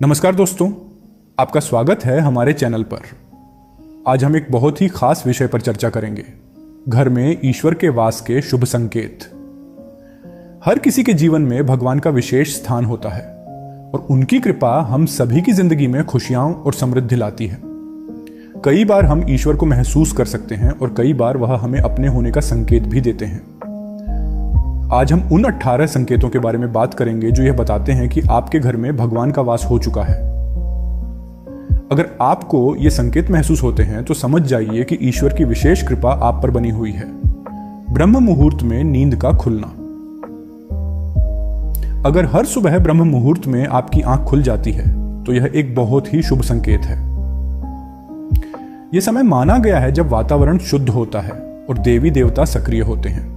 नमस्कार दोस्तों, आपका स्वागत है हमारे चैनल पर। आज हम एक बहुत ही खास विषय पर चर्चा करेंगे, घर में ईश्वर के वास के शुभ संकेत। हर किसी के जीवन में भगवान का विशेष स्थान होता है और उनकी कृपा हम सभी की जिंदगी में खुशियां और समृद्धि लाती है। कई बार हम ईश्वर को महसूस कर सकते हैं और कई बार वह हमें अपने होने का संकेत भी देते हैं। आज हम उन 18 संकेतों के बारे में बात करेंगे जो यह बताते हैं कि आपके घर में भगवान का वास हो चुका है। अगर आपको ये संकेत महसूस होते हैं तो समझ जाइए कि ईश्वर की विशेष कृपा आप पर बनी हुई है। ब्रह्म मुहूर्त में नींद का खुलना। अगर हर सुबह ब्रह्म मुहूर्त में आपकी आंख खुल जाती है तो यह एक बहुत ही शुभ संकेत है। यह समय माना गया है जब वातावरण शुद्ध होता है और देवी देवता सक्रिय होते हैं।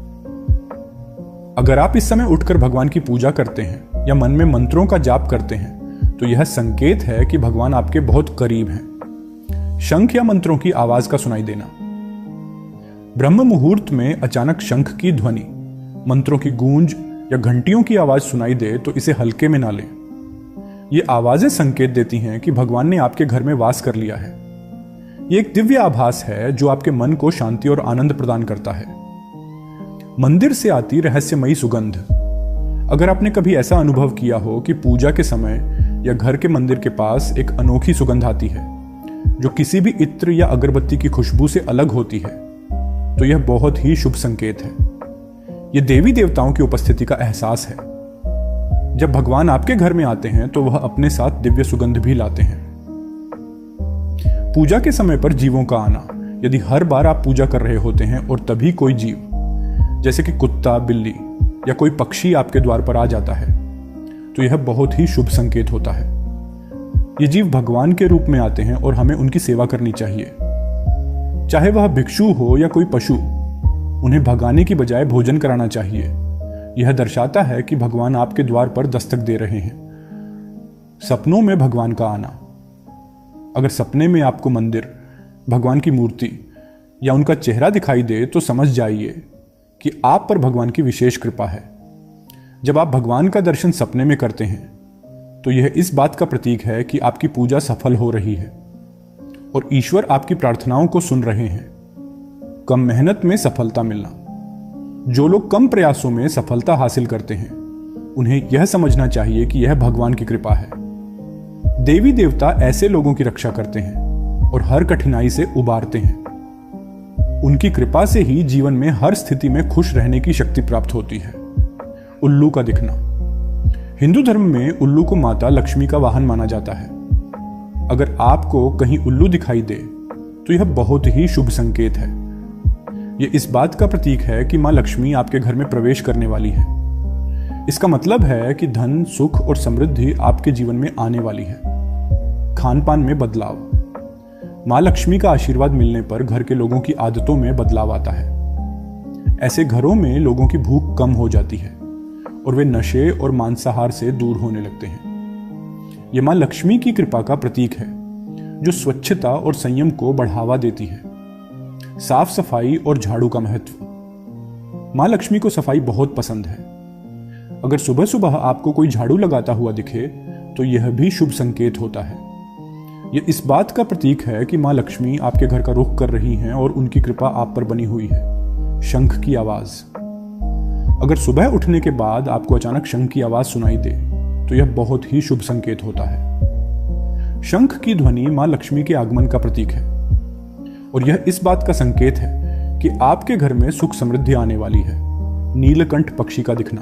अगर आप इस समय उठकर भगवान की पूजा करते हैं या मन में मंत्रों का जाप करते हैं तो यह संकेत है कि भगवान आपके बहुत करीब हैं। शंख या मंत्रों की आवाज का सुनाई देना। ब्रह्म मुहूर्त में अचानक शंख की ध्वनि, मंत्रों की गूंज या घंटियों की आवाज सुनाई दे तो इसे हल्के में ना लें। ये आवाजें संकेत देती हैं कि भगवान ने आपके घर में वास कर लिया है। ये एक दिव्य आभास है जो आपके मन को शांति और आनंद प्रदान करता है। मंदिर से आती रहस्यमयी सुगंध। अगर आपने कभी ऐसा अनुभव किया हो कि पूजा के समय या घर के मंदिर के पास एक अनोखी सुगंध आती है जो किसी भी इत्र या अगरबत्ती की खुशबू से अलग होती है, तो यह बहुत ही शुभ संकेत है। यह देवी देवताओं की उपस्थिति का एहसास है। जब भगवान आपके घर में आते हैं तो वह अपने साथ दिव्य सुगंध भी लाते हैं। पूजा के समय पर जीवों का आना। यदि हर बार आप पूजा कर रहे होते हैं और तभी कोई जीव जैसे कि कुत्ता, बिल्ली या कोई पक्षी आपके द्वार पर आ जाता है तो यह बहुत ही शुभ संकेत होता है। ये जीव भगवान के रूप में आते हैं और हमें उनकी सेवा करनी चाहिए। चाहे वह भिक्षु हो या कोई पशु, उन्हें भगाने की बजाय भोजन कराना चाहिए। यह दर्शाता है कि भगवान आपके द्वार पर दस्तक दे रहे हैं। सपनों में भगवान का आना। अगर सपने में आपको मंदिर, भगवान की मूर्ति या उनका चेहरा दिखाई दे तो समझ जाइए कि आप पर भगवान की विशेष कृपा है। जब आप भगवान का दर्शन सपने में करते हैं तो यह इस बात का प्रतीक है कि आपकी पूजा सफल हो रही है और ईश्वर आपकी प्रार्थनाओं को सुन रहे हैं। कम मेहनत में सफलता मिलना। जो लोग कम प्रयासों में सफलता हासिल करते हैं उन्हें यह समझना चाहिए कि यह भगवान की कृपा है। देवी देवता ऐसे लोगों की रक्षा करते हैं और हर कठिनाई से उबारते हैं। उनकी कृपा से ही जीवन में हर स्थिति में खुश रहने की शक्ति प्राप्त होती है। उल्लू का दिखना। हिंदू धर्म में उल्लू को माता लक्ष्मी का वाहन माना जाता है। अगर आपको कहीं उल्लू दिखाई दे तो यह बहुत ही शुभ संकेत है। यह इस बात का प्रतीक है कि मां लक्ष्मी आपके घर में प्रवेश करने वाली है। इसका मतलब है कि धन, सुख और समृद्धि आपके जीवन में आने वाली है। खान पान में बदलाव। मां लक्ष्मी का आशीर्वाद मिलने पर घर के लोगों की आदतों में बदलाव आता है। ऐसे घरों में लोगों की भूख कम हो जाती है और वे नशे और मांसाहार से दूर होने लगते हैं। यह मां लक्ष्मी की कृपा का प्रतीक है जो स्वच्छता और संयम को बढ़ावा देती है। साफ सफाई और झाड़ू का महत्व। मां लक्ष्मी को सफाई बहुत पसंद है। अगर सुबह सुबह आपको कोई झाड़ू लगाता हुआ दिखे तो यह भी शुभ संकेत होता है। यह इस बात का प्रतीक है कि मां लक्ष्मी आपके घर का रुख कर रही हैं और उनकी कृपा आप पर बनी हुई है। शंख की आवाज। अगर सुबह उठने के बाद आपको अचानक शंख की आवाज सुनाई दे तो यह बहुत ही शुभ संकेत होता है। शंख की ध्वनि मां लक्ष्मी के आगमन का प्रतीक है और यह इस बात का संकेत है कि आपके घर में सुख समृद्धि आने वाली है। नीलकंठ पक्षी का दिखना।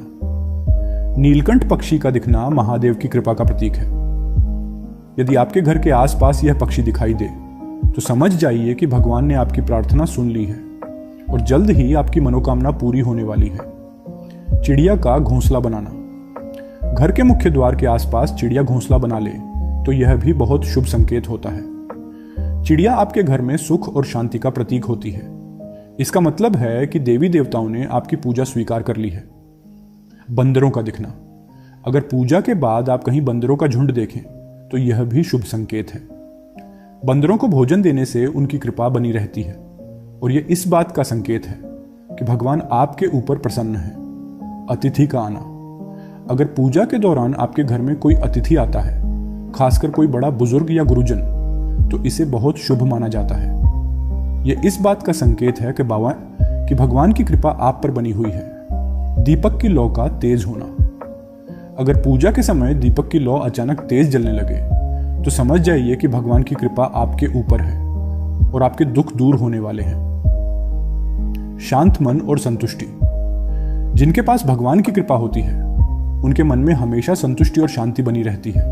नीलकंठ पक्षी का दिखना महादेव की कृपा का प्रतीक है। यदि आपके घर के आसपास यह पक्षी दिखाई दे तो समझ जाइए कि भगवान ने आपकी प्रार्थना सुन ली है और जल्द ही आपकी मनोकामना पूरी होने वाली है। चिड़िया का घोंसला बनाना। घर के मुख्य द्वार के आसपास चिड़िया घोंसला बना ले तो यह भी बहुत शुभ संकेत होता है। चिड़िया आपके घर में सुख और शांति का प्रतीक होती है। इसका मतलब है कि देवी देवताओं ने आपकी पूजा स्वीकार कर ली है। बंदरों का दिखना। अगर पूजा के बाद आप कहीं बंदरों का झुंड देखें तो यह भी शुभ संकेत है। बंदरों को भोजन देने से उनकी कृपा बनी रहती है और यह इस बात का संकेत है कि भगवान आपके ऊपर प्रसन्न है। अतिथि का आना। अगर पूजा के दौरान आपके घर में कोई अतिथि आता है खासकर कोई बड़ा बुजुर्ग या गुरुजन, तो इसे बहुत शुभ माना जाता है। यह इस बात का संकेत है कि भगवान की कृपा आप पर बनी हुई है। दीपक की लौ का तेज होना। अगर पूजा के समय दीपक की लौ अचानक तेज जलने लगे तो समझ जाइए कि भगवान की कृपा आपके ऊपर है और आपके दुख दूर होने वाले हैं। शांत मन और संतुष्टि। जिनके पास भगवान की कृपा होती है उनके मन में हमेशा संतुष्टि और शांति बनी रहती है।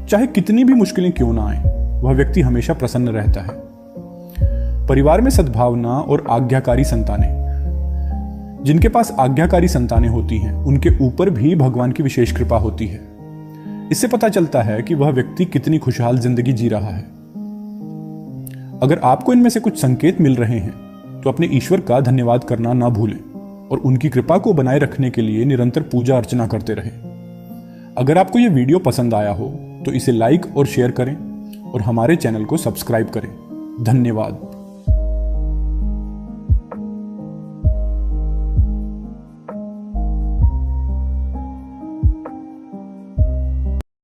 चाहे कितनी भी मुश्किलें क्यों ना आए, वह व्यक्ति हमेशा प्रसन्न रहता है। परिवार में सद्भावना और आज्ञाकारी संतानें। जिनके पास आज्ञाकारी संतानें होती हैं उनके ऊपर भी भगवान की विशेष कृपा होती है। इससे पता चलता है कि वह व्यक्ति कितनी खुशहाल जिंदगी जी रहा है। अगर आपको इनमें से कुछ संकेत मिल रहे हैं तो अपने ईश्वर का धन्यवाद करना ना भूलें और उनकी कृपा को बनाए रखने के लिए निरंतर पूजा अर्चना करते रहें। अगर आपको यह वीडियो पसंद आया हो तो इसे लाइक और शेयर करें और हमारे चैनल को सब्सक्राइब करें। धन्यवाद।